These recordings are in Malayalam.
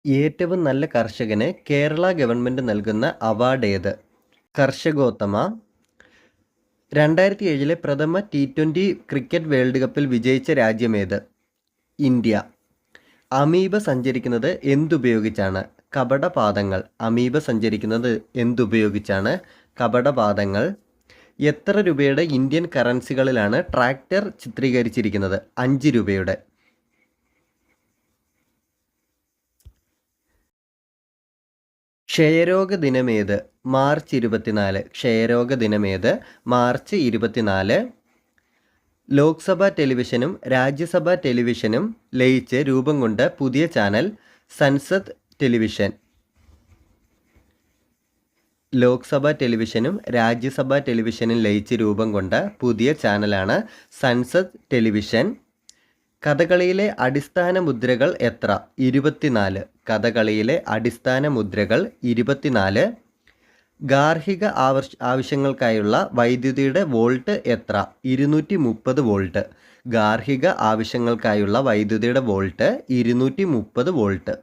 ഏറ്റവും നല്ല കർഷകന് കേരള ഗവൺമെൻറ് നൽകുന്ന അവാർഡ് ഏത്? കർഷകോത്തമ. 2007 പ്രഥമ T20 ക്രിക്കറ്റ് വേൾഡ് കപ്പിൽ വിജയിച്ച രാജ്യമേത്? ഇന്ത്യ. അമീബ സഞ്ചരിക്കുന്നത് എന്തുപയോഗിച്ചാണ്? കപടപാദങ്ങൾ. അമീബ സഞ്ചരിക്കുന്നത് എന്തുപയോഗിച്ചാണ്? കപടപാദങ്ങൾ. എത്ര രൂപയുടെ ഇന്ത്യൻ കറൻസികളിലാണ് ട്രാക്ടർ ചിത്രീകരിച്ചിരിക്കുന്നത്? 5 രൂപയുടെ. ക്ഷയരോഗ ദിനമേത്? മാർച്ച് 24. ക്ഷയരോഗ ദിനമേത്? മാർച്ച് 24. ലോക്സഭാ ടെലിവിഷനും രാജ്യസഭാ ടെലിവിഷനും ലയിച്ച് രൂപം കൊണ്ട പുതിയ ചാനൽ സൻസദ് ടെലിവിഷൻ. ലോക്സഭാ ടെലിവിഷനും രാജ്യസഭാ ടെലിവിഷനും ലയിച്ച് രൂപം കൊണ്ട പുതിയ ചാനലാണ് സൻസദ് ടെലിവിഷൻ. കഥകളിയിലെ അടിസ്ഥാന മുദ്രകൾ എത്ര? 24. കഥകളിയിലെ അടിസ്ഥാന മുദ്രകൾ 24. ഗാർഹിക ആവശ്യങ്ങൾക്കായുള്ള വൈദ്യുതിയുടെ വോൾട്ട് എത്ര? 230 വോൾട്ട്. ഗാർഹിക ആവശ്യങ്ങൾക്കായുള്ള വൈദ്യുതിയുടെ വോൾട്ട് 230 വോൾട്ട്.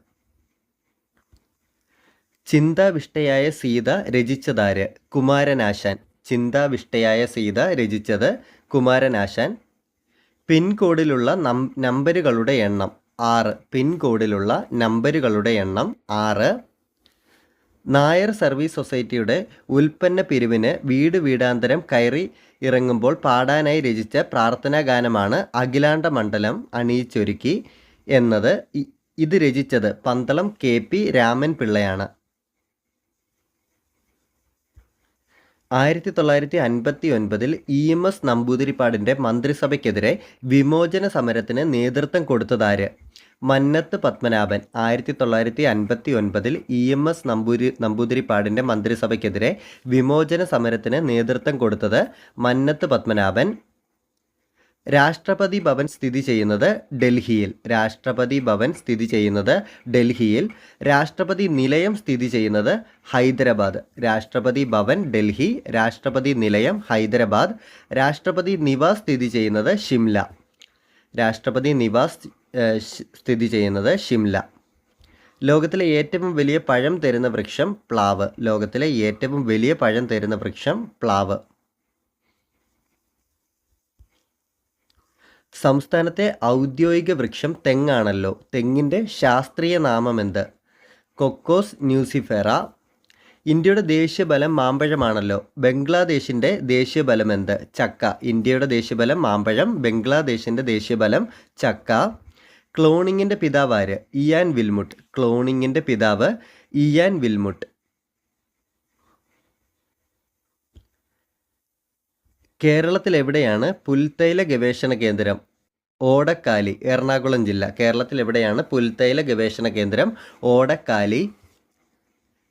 ചിന്താവിഷ്ടയായ സീത രചിച്ചതാര്? കുമാരനാശാൻ. ചിന്താവിഷ്ടയായ സീത രചിച്ചത് കുമാരനാശാൻ. പിൻകോഡിലുള്ള നമ്പരുകളുടെ എണ്ണം 6. പിൻകോഡിലുള്ള നമ്പരുകളുടെ എണ്ണം 6. നായർ സർവീസ് സൊസൈറ്റിയുടെ ഉൽപ്പന്ന പിരിവിന് വീട് വീടാന്തരം കയറി ഇറങ്ങുമ്പോൾ പാടാനായി രചിച്ച പ്രാർത്ഥനാ ഗാനമാണ് അഖിലാണ്ട മണ്ഡലം അണിയിച്ചൊരുക്കി എന്നത്. ഇത് രചിച്ചത് പന്തളം KP രാമൻ പിള്ളയാണ്. 1959 EMS നമ്പൂതിരിപ്പാടിൻ്റെ മന്ത്രിസഭയ്ക്കെതിരെ വിമോചന സമരത്തിന് നേതൃത്വം കൊടുത്തതാര്? മന്നത്ത് പത്മനാഭൻ. 1959 EMS നമ്പൂതിരിപ്പാടിൻ്റെ മന്ത്രിസഭയ്ക്കെതിരെ വിമോചന സമരത്തിന് നേതൃത്വം കൊടുത്തത് മന്നത്ത് പത്മനാഭൻ. രാഷ്ട്രപതി ഭവൻ സ്ഥിതി ചെയ്യുന്നത് ഡൽഹിയിൽ. രാഷ്ട്രപതി ഭവൻ സ്ഥിതി ചെയ്യുന്നത് ഡൽഹിയിൽ. രാഷ്ട്രപതി നിലയം സ്ഥിതി ചെയ്യുന്നത് ഹൈദരാബാദ്. രാഷ്ട്രപതി ഭവൻ ഡൽഹി, രാഷ്ട്രപതി നിലയം ഹൈദരാബാദ്. രാഷ്ട്രപതി നിവാസ് സ്ഥിതി ചെയ്യുന്നത് ഷിംല. രാഷ്ട്രപതി നിവാസ് സ്ഥിതി ചെയ്യുന്നത് ഷിംല. ലോകത്തിലെ ഏറ്റവും വലിയ പഴം തരുന്ന വൃക്ഷം പ്ലാവ്. ലോകത്തിലെ ഏറ്റവും വലിയ പഴം തരുന്ന വൃക്ഷം പ്ലാവ്. സംസ്ഥാനത്തെ ഔദ്യോഗിക വൃക്ഷം തെങ്ങാണല്ലോ. തെങ്ങിൻ്റെ ശാസ്ത്രീയ നാമമെന്ത്? Cocos nucifera. ഇന്ത്യയുടെ ദേശീയഫലം മാമ്പഴമാണല്ലോ. ബംഗ്ലാദേശിൻ്റെ ദേശീയഫലം എന്ത്? ചക്ക. ഇന്ത്യയുടെ ദേശീയഫലം മാമ്പഴം, ബംഗ്ലാദേശിൻ്റെ ദേശീയഫലം ചക്ക. ക്ലോണിങ്ങിൻ്റെ പിതാവ് ആര്? Ian Wilmut. ക്ലോണിങ്ങിൻ്റെ പിതാവ് ഇയാൻ വിൽമുട്ട്. കേരളത്തിൽ എവിടെയാണ് പുൽത്തൈല ഗവേഷണ കേന്ദ്രം? ഓടക്കാലി, എറണാകുളം ജില്ല. കേരളത്തിൽ എവിടെയാണ് പുൽത്തൈല ഗവേഷണ കേന്ദ്രം? ഓടക്കാലി.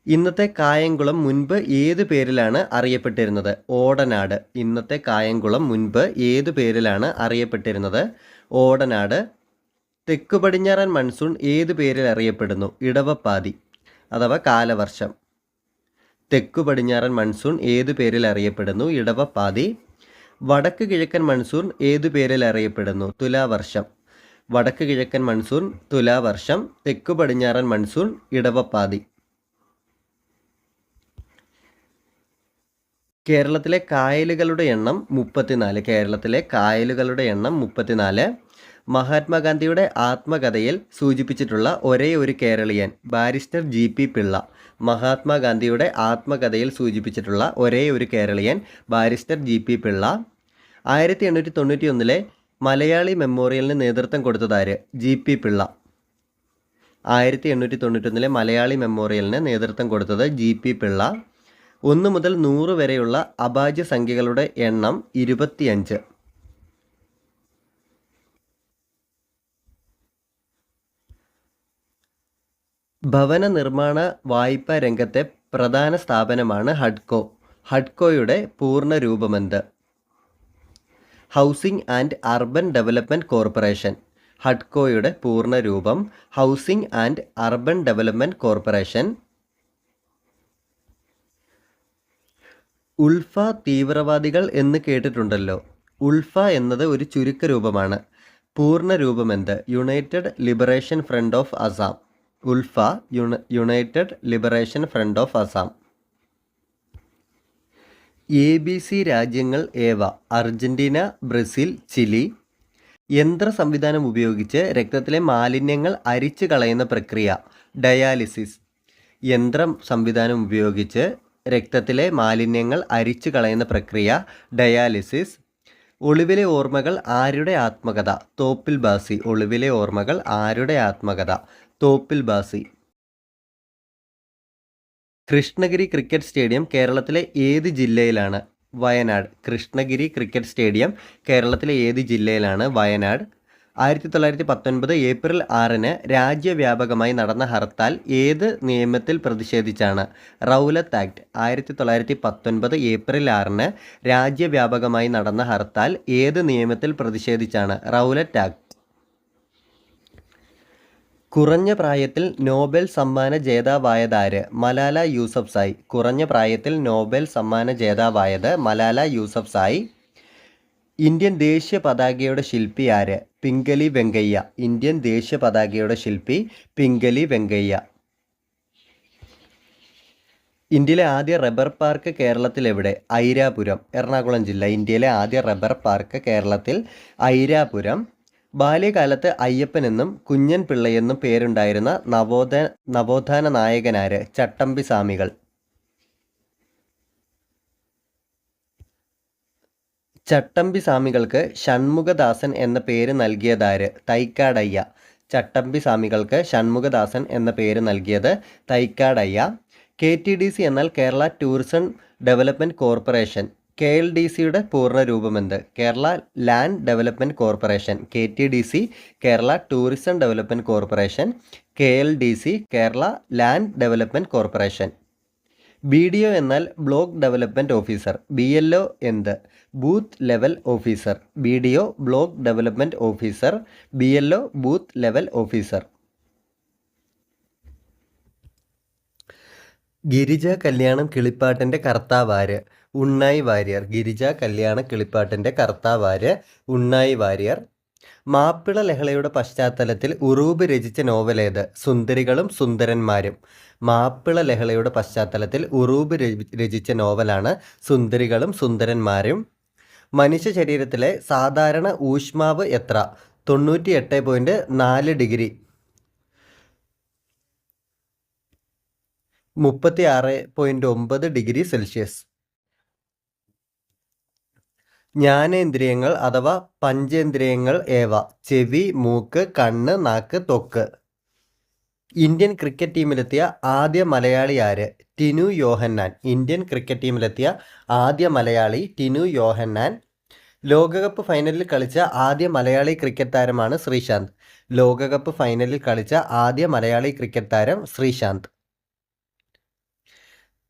ഇന്നത്തെ കായംകുളം മുൻപ് ഏത് പേരിലാണ് അറിയപ്പെട്ടിരുന്നത്? ഓടനാട്. ഇന്നത്തെ കായംകുളം മുൻപ് ഏത് പേരിലാണ് അറിയപ്പെട്ടിരുന്നത്? ഓടനാട്. തെക്കു പടിഞ്ഞാറൻ മൺസൂൺ ഏത് പേരിൽ അറിയപ്പെടുന്നു? ഇടവപ്പാതി അഥവാ കാലവർഷം. തെക്കു പടിഞ്ഞാറൻ മൺസൂൺ ഏത് പേരിൽ അറിയപ്പെടുന്നു? ഇടവപ്പാതി. വടക്ക് കിഴക്കൻ മൺസൂൺ ഏതു പേരിൽ അറിയപ്പെടുന്നു? തുലാവർഷം. വടക്ക് കിഴക്കൻ മൺസൂൺ തുലാവർഷം. തെക്കു പടിഞ്ഞാറൻ മൺസൂൺ ഇടവപ്പാതി. കേരളത്തിലെ കായലുകളുടെ എണ്ണം 34. കേരളത്തിലെ കായലുകളുടെ എണ്ണം 34. മഹാത്മാഗാന്ധിയുടെ ആത്മകഥയിൽ സൂചിപ്പിച്ചിട്ടുള്ള ഒരേ ഒരു കേരളീയൻ ബാരിസ്റ്റർ GP പിള്ള. മഹാത്മാഗാന്ധിയുടെ ആത്മകഥയിൽ സൂചിപ്പിച്ചിട്ടുള്ള ഒരേ ഒരു കേരളീയൻ ബാരിസ്റ്റർ GP പിള്ള. 1891 മലയാളി മെമ്മോറിയലിന് നേതൃത്വം കൊടുത്തതാര്? GP പിള്ള. 1891 മലയാളി മെമ്മോറിയലിന് നേതൃത്വം കൊടുത്തത് GP പിള്ള. 1 മുതൽ 100 വരെയുള്ള അഭാജ്യ സംഖ്യകളുടെ എണ്ണം 25. ഭവന നിർമ്മാണ വായ്പാ രംഗത്തെ പ്രധാന സ്ഥാപനമാണ് ഹഡ്കോ. ഹഡ്കോയുടെ പൂർണ്ണ രൂപമെന്ത്? Housing and urban development corporation. ഹഡ്കോയുടെ പൂർണ്ണ രൂപം housing and urban development corporation. ULFA തീവ്രവാദികൾ എന്ന് കേട്ടിട്ടുണ്ടല്ലോ. ഉൾഫ എന്നത് ഒരു ചുരുക്ക രൂപമാണ്. പൂർണ്ണ രൂപമെന്ത്? United Liberation Front of Assam. ULFA, United Liberation Front of Assam. ABC രാജ്യങ്ങൾ ഏവ? Argentina, Brazil, Chile. യന്ത്ര സംവിധാനം ഉപയോഗിച്ച് രക്തത്തിലെ മാലിന്യങ്ങൾ അരിച്ചു കളയുന്ന പ്രക്രിയ ഡയാലിസിസ്. യന്ത്ര സംവിധാനം ഉപയോഗിച്ച് രക്തത്തിലെ മാലിന്യങ്ങൾ അരിച്ചു കളയുന്ന പ്രക്രിയ ഡയാലിസിസ്. ഒളിവിലെ ഓർമ്മകൾ ആരുടെ ആത്മകഥ? തോപ്പിൽ ബാസി. ഒളിവിലെ ഓർമ്മകൾ ആരുടെ ആത്മകഥ? തോപ്പിൽ ബാസി. കൃഷ്ണഗിരി ക്രിക്കറ്റ് സ്റ്റേഡിയം കേരളത്തിലെ ഏത് ജില്ലയിലാണ്? വയനാട്. കൃഷ്ണഗിരി ക്രിക്കറ്റ് സ്റ്റേഡിയം കേരളത്തിലെ ഏത് ജില്ലയിലാണ്? വയനാട്. 1919 ഏപ്രിൽ 6 രാജ്യവ്യാപകമായി നടന്ന ഹർത്താൽ ഏത് നിയമത്തിൽ പ്രതിഷേധിച്ചാണ്? റൗലത്ത് ആക്ട്. 1919 ഏപ്രിൽ 6 രാജ്യവ്യാപകമായി നടന്ന ഹർത്താൽ ഏത് നിയമത്തിൽ പ്രതിഷേധിച്ചാണ്? റൗലത്ത് ആക്ട്. കുറഞ്ഞ പ്രായത്തിൽ നോബൽ സമ്മാന ജേതാവായതാര്? മലാല യൂസഫ്സായി. കുറഞ്ഞ പ്രായത്തിൽ നോബൽ സമ്മാന ജേതാവായത് മലാല യൂസഫ്സായി. ഇന്ത്യൻ ദേശീയ പതാകയുടെ ശില്പി ആര്? പിംഗലി വെങ്കയ്യ. ഇന്ത്യൻ ദേശീയ പതാകയുടെ ശില്പി പിംഗലി വെങ്കയ്യ. ഇന്ത്യയിലെ ആദ്യ റബ്ബർ പാർക്ക് കേരളത്തിൽ എവിടെ? ഐരാപുരം, എറണാകുളം ജില്ല. ഇന്ത്യയിലെ ആദ്യ റബ്ബർ പാർക്ക് കേരളത്തിൽ ഐരാപുരം. ബാല്യകാലത്ത് അയ്യപ്പനെന്നും കുഞ്ഞൻ പിള്ളയെന്നും പേരുണ്ടായിരുന്ന നവോത്ഥാന നായകനാര്? ചട്ടമ്പി സ്വാമികൾ. ചട്ടമ്പി സ്വാമികൾക്ക് ഷൺമുഖദാസൻ എന്ന പേര് നൽകിയതാര്? തൈക്കാടയ്യ. ചട്ടമ്പി സ്വാമികൾക്ക് ഷൺമുഖദാസൻ എന്ന പേര് നൽകിയത് തൈക്കാടയ്യ. KTDC എന്നാൽ കേരള ടൂറിസം ഡെവലപ്മെൻറ്റ് കോർപ്പറേഷൻ. KLDCയുടെ പൂർണ്ണ രൂപമെന്ത്? Kerala land development corporation. KTDC Kerala tourism development corporation. KLDC Kerala land development corporation. BDO എന്നാൽ ബ്ലോക്ക് ഡെവലപ്മെൻറ്റ് ഓഫീസർ. BLO എന്ത്? Booth level officer. BDO block development officer. BLO booth level officer. Girija Kalyanam കിളിപ്പാട്ടിൻ്റെ കർത്താവാര്? ഉണ്ണായി വാര്യർ. ഗിരിജ കല്യാണ കിളിപ്പാട്ടിൻ്റെ കർത്താവാര്? ഉണ്ണായി വാര്യർ. മാപ്പിള ലഹളയുടെ പശ്ചാത്തലത്തിൽ ഉറൂബ് രചിച്ച നോവലേത്? സുന്ദരികളും സുന്ദരന്മാരും. മാപ്പിള ലഹളയുടെ പശ്ചാത്തലത്തിൽ ഉറൂബ് രചിച്ച നോവലാണ് സുന്ദരികളും സുന്ദരന്മാരും. മനുഷ്യ ശരീരത്തിലെ സാധാരണ ഊഷ്മാവ് എത്ര? 98.4 ഡിഗ്രി. 36.9 degree Celsius. ജ്ഞാനേന്ദ്രിയങ്ങൾ അഥവാ പഞ്ചേന്ദ്രിയങ്ങൾ ഏവ? ചെവി, മൂക്ക്, കണ്ണ്, നാക്ക്, ത്വക്ക്. ഇന്ത്യൻ ക്രിക്കറ്റ് ടീമിലെത്തിയ ആദ്യ മലയാളി ആര്? ടിനു യോഹന്നാൻ. ഇന്ത്യൻ ക്രിക്കറ്റ് ടീമിലെത്തിയ ആദ്യ മലയാളി ടിനു യോഹന്നാൻ. ലോകകപ്പ് ഫൈനലിൽ കളിച്ച ആദ്യ മലയാളി ക്രിക്കറ്റ് താരമാണ് ശ്രീശാന്ത്. ലോകകപ്പ് ഫൈനലിൽ കളിച്ച ആദ്യ മലയാളി ക്രിക്കറ്റ് താരം ശ്രീശാന്ത്.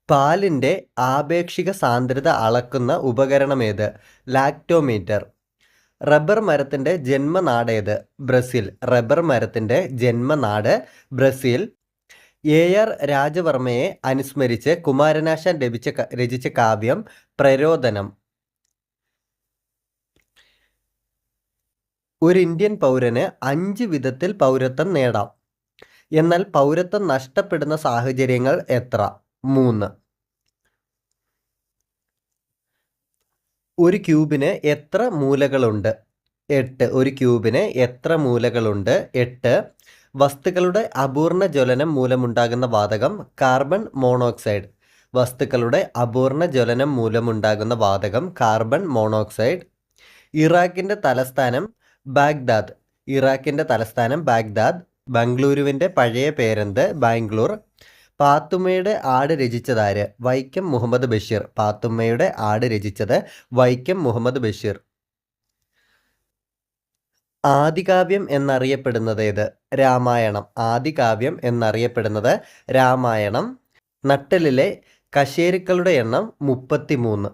പാലിൻ്റെ ആപേക്ഷിക സാന്ദ്രത അളക്കുന്ന ഉപകരണമേത്? ലാക്ടോമീറ്റർ. റബ്ബർ മരത്തിൻ്റെ ജന്മനാടേത്? ബ്രസീൽ. റബ്ബർ മരത്തിൻ്റെ ജന്മനാട് ബ്രസീൽ. AR രാജവർമ്മയെ അനുസ്മരിച്ച് കുമാരനാശാൻ രചിച്ച കാവ്യം പ്രരോദനം. ഒരു ഇന്ത്യൻ പൗരന് 5 വിധത്തിൽ പൗരത്വം നേടാം. എന്നാൽ പൗരത്വം നഷ്ടപ്പെടുന്ന സാഹചര്യങ്ങൾ എത്ര? 3. ഒരു ക്യൂബിന് എത്ര മൂലകളുണ്ട്? 8. ഒരു ക്യൂബിന് എത്ര മൂലകളുണ്ട്? 8. വസ്തുക്കളുടെ അപൂർണ ജ്വലനം മൂലമുണ്ടാകുന്ന വാതകം കാർബൺ മോണോക്സൈഡ്. വസ്തുക്കളുടെ അപൂർണ ജ്വലനം മൂലമുണ്ടാകുന്ന വാതകം കാർബൺ മോണോക്സൈഡ്. ഇറാഖിൻ്റെ തലസ്ഥാനം ബാഗ്ദാദ്. ഇറാഖിൻ്റെ തലസ്ഥാനം ബാഗ്ദാദ്. ബംഗളൂരുവിൻ്റെ പഴയ പേരെന്ത്? ബാംഗ്ലൂർ. പാത്തുമ്മയുടെ ആട് രചിച്ചതാര്? വൈക്കം മുഹമ്മദ് ബഷീർ. പാത്തുമ്മയുടെ ആട് രചിച്ചത് വൈക്കം മുഹമ്മദ് ബഷീർ. ആദികാവ്യം എന്നറിയപ്പെടുന്നത് ഏത്? രാമായണം. ആദികാവ്യം എന്നറിയപ്പെടുന്നത് രാമായണം. നട്ടലിലെ കശേരുക്കളുടെ എണ്ണം 33.